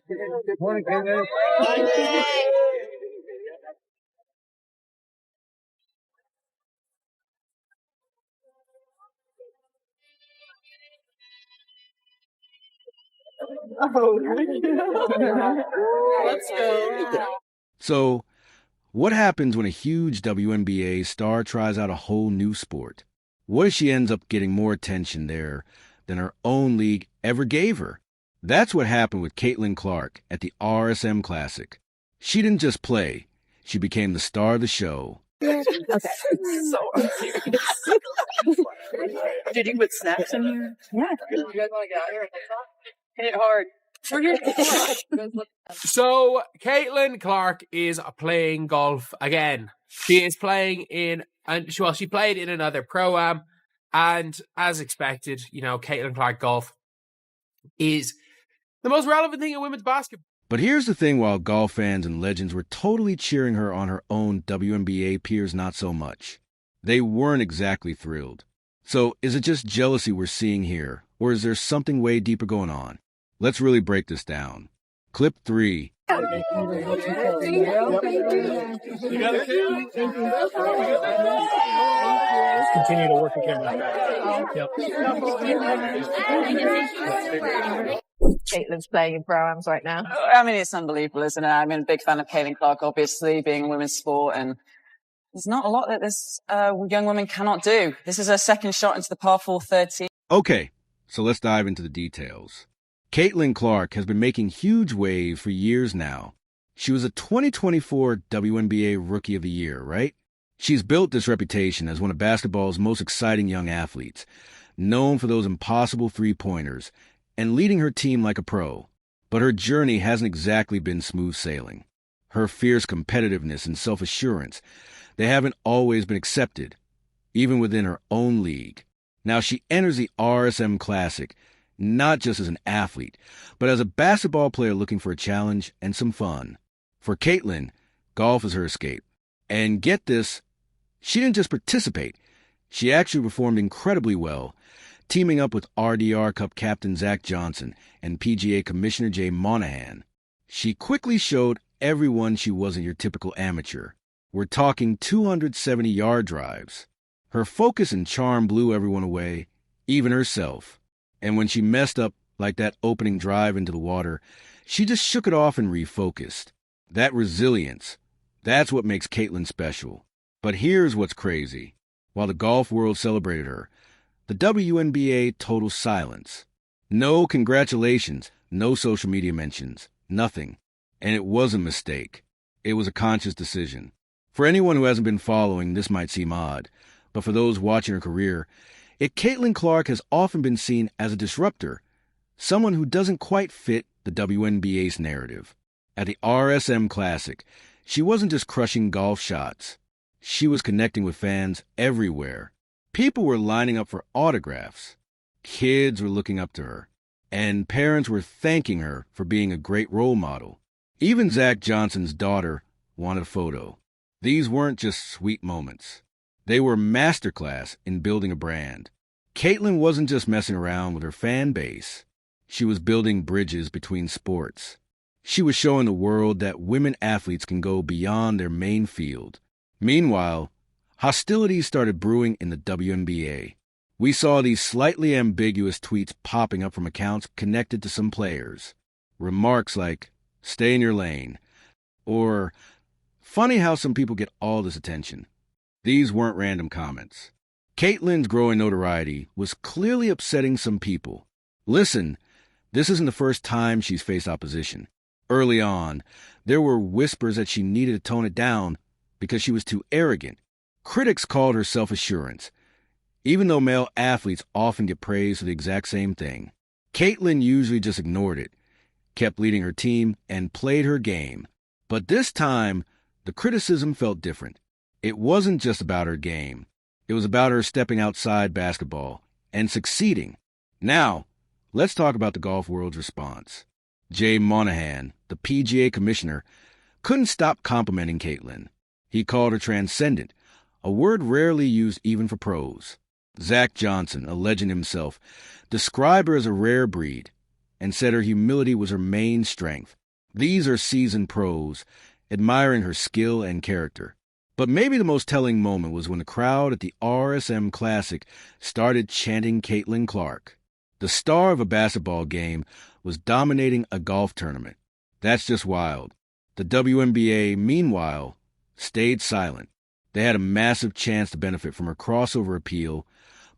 Good morning, Kevin. Let's go. So, what happens when a huge WNBA star tries out a whole new sport? What if she ends up getting more attention there than her own league ever gave her? That's what happened with Caitlin Clark at the RSM Classic. She didn't just play, she became the star of the show. Okay. So did you put snacks in here? Yeah. You guys want to get out here and talk? Hit it hard. So, Caitlin Clark is playing golf again. She is playing she played in another pro-am, and as expected, Caitlin Clark golf is the most relevant thing in women's basketball. But here's the thing, while golf fans and legends were totally cheering her on, her own WNBA peers not so much. They weren't exactly thrilled. So is it just jealousy we're seeing here, or is there something way deeper going on? Let's really break this down. Clip 3. Continue to work the camera. Yep. Caitlin's playing in pro-ams right now. I mean, it's unbelievable, isn't it? I'm a big fan of Caitlin Clark, obviously, being a women's sport, and there's not a lot that this young woman cannot do. This is her second shot into the par 4 13. Okay, so let's dive into the details. Caitlin Clark has been making huge waves for years now. She was a 2024 WNBA Rookie of the Year, right? She's built this reputation as one of basketball's most exciting young athletes, known for those impossible three-pointers, and leading her team like a pro. But her journey hasn't exactly been smooth sailing. Her fierce competitiveness and self-assurance, they haven't always been accepted, even within her own league. Now she enters the RSM Classic, not just as an athlete, but as a basketball player looking for a challenge and some fun. For Caitlin, golf is her escape. And get this, she didn't just participate. She actually performed incredibly well, teaming up with RDR Cup captain Zach Johnson and PGA Commissioner Jay Monahan. She quickly showed everyone she wasn't your typical amateur. We're talking 270-yard drives. Her focus and charm blew everyone away, even herself. And when she messed up like that opening drive into the water, she just shook it off and refocused. That resilience, that's what makes Caitlin special. But here's what's crazy. While the golf world celebrated her, the WNBA total silence. No congratulations, no social media mentions, nothing. And it was a mistake. It was a conscious decision. For anyone who hasn't been following, this might seem odd, but for those watching her career, Caitlin Clark has often been seen as a disruptor, someone who doesn't quite fit the WNBA's narrative. At the RSM Classic, she wasn't just crushing golf shots. She was connecting with fans everywhere. People were lining up for autographs. Kids were looking up to her. And parents were thanking her for being a great role model. Even Zach Johnson's daughter wanted a photo. These weren't just sweet moments. They were masterclass in building a brand. Caitlin wasn't just messing around with her fan base. She was building bridges between sports. She was showing the world that women athletes can go beyond their main field. Meanwhile, hostilities started brewing in the WNBA. We saw these slightly ambiguous tweets popping up from accounts connected to some players. Remarks like, "Stay in your lane," or, "Funny how some people get all this attention." These weren't random comments. Caitlin's growing notoriety was clearly upsetting some people. Listen, this isn't the first time she's faced opposition. Early on, there were whispers that she needed to tone it down because she was too arrogant. Critics called her self-assurance, even though male athletes often get praised for the exact same thing. Caitlin usually just ignored it, kept leading her team, and played her game. But this time, the criticism felt different. It wasn't just about her game. It was about her stepping outside basketball and succeeding. Now, let's talk about the golf world's response. Jay Monahan, the PGA Commissioner, couldn't stop complimenting Caitlin. He called her transcendent, a word rarely used even for pros. Zach Johnson, a legend himself, described her as a rare breed and said her humility was her main strength. These are seasoned pros, admiring her skill and character. But maybe the most telling moment was when the crowd at the RSM Classic started chanting Caitlin Clark. The star of a basketball game was dominating a golf tournament. That's just wild. The WNBA, meanwhile, stayed silent. They had a massive chance to benefit from her crossover appeal,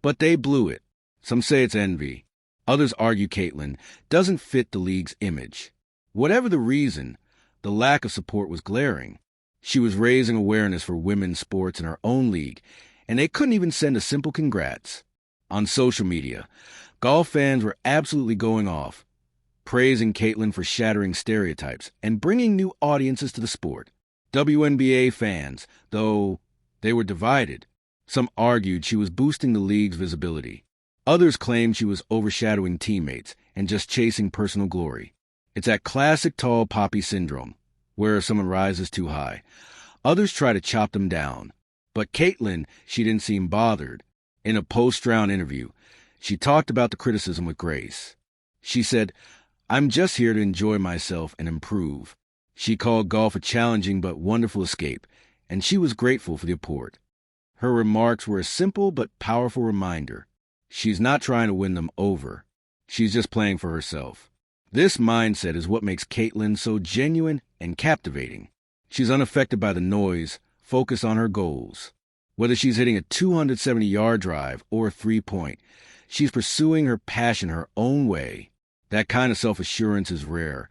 but they blew it. Some say it's envy. Others argue Caitlin doesn't fit the league's image. Whatever the reason, the lack of support was glaring. She was raising awareness for women's sports in her own league, and they couldn't even send a simple congrats. On social media, golf fans were absolutely going off, praising Caitlin for shattering stereotypes and bringing new audiences to the sport. WNBA fans, though, they were divided. Some argued she was boosting the league's visibility. Others claimed she was overshadowing teammates and just chasing personal glory. It's that classic tall poppy syndrome, where someone rises too high. Others try to chop them down. But Caitlin, she didn't seem bothered. In a post-round interview, she talked about the criticism with grace. She said, "I'm just here to enjoy myself and improve." She called golf a challenging but wonderful escape, and she was grateful for the support. Her remarks were a simple but powerful reminder. She's not trying to win them over. She's just playing for herself. This mindset is what makes Caitlin so genuine and captivating. She's unaffected by the noise, focused on her goals. Whether she's hitting a 270-yard drive or a three-point, she's pursuing her passion her own way. That kind of self-assurance is rare,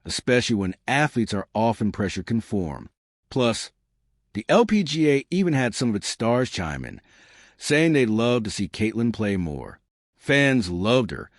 especially when athletes are often pressure conform. Plus, the LPGA even had some of its stars chime in, saying they'd love to see Caitlin play more. Fans loved her,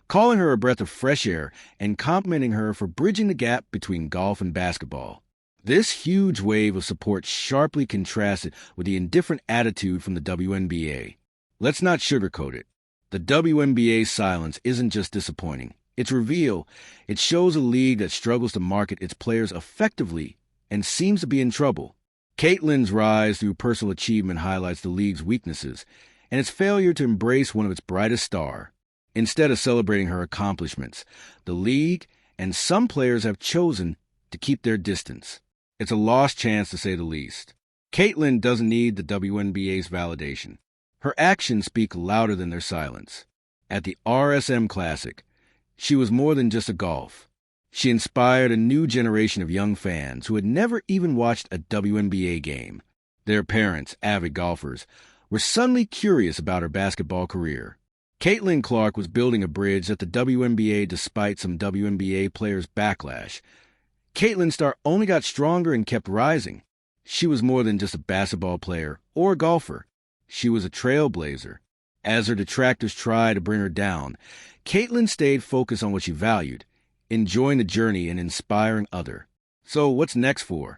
calling her a breath of fresh air and complimenting her for bridging the gap between golf and basketball. This huge wave of support sharply contrasted with the indifferent attitude from the WNBA. Let's not sugarcoat it. The WNBA's silence isn't just disappointing. It's reveal. It shows a league that struggles to market its players effectively and seems to be in trouble. Caitlin's rise through personal achievement highlights the league's weaknesses and its failure to embrace one of its brightest stars. Instead of celebrating her accomplishments, the league and some players have chosen to keep their distance. It's a lost chance, to say the least. Caitlin doesn't need the WNBA's validation. Her actions speak louder than their silence. At the RSM Classic, she was more than just a golf. She inspired a new generation of young fans who had never even watched a WNBA game. Their parents, avid golfers, were suddenly curious about her basketball career. Caitlin Clark was building a bridge at the WNBA despite some WNBA players' backlash. Caitlin's star only got stronger and kept rising. She was more than just a basketball player or a golfer. She was a trailblazer. As her detractors tried to bring her down, Caitlin stayed focused on what she valued, enjoying the journey and inspiring others. So what's next for her?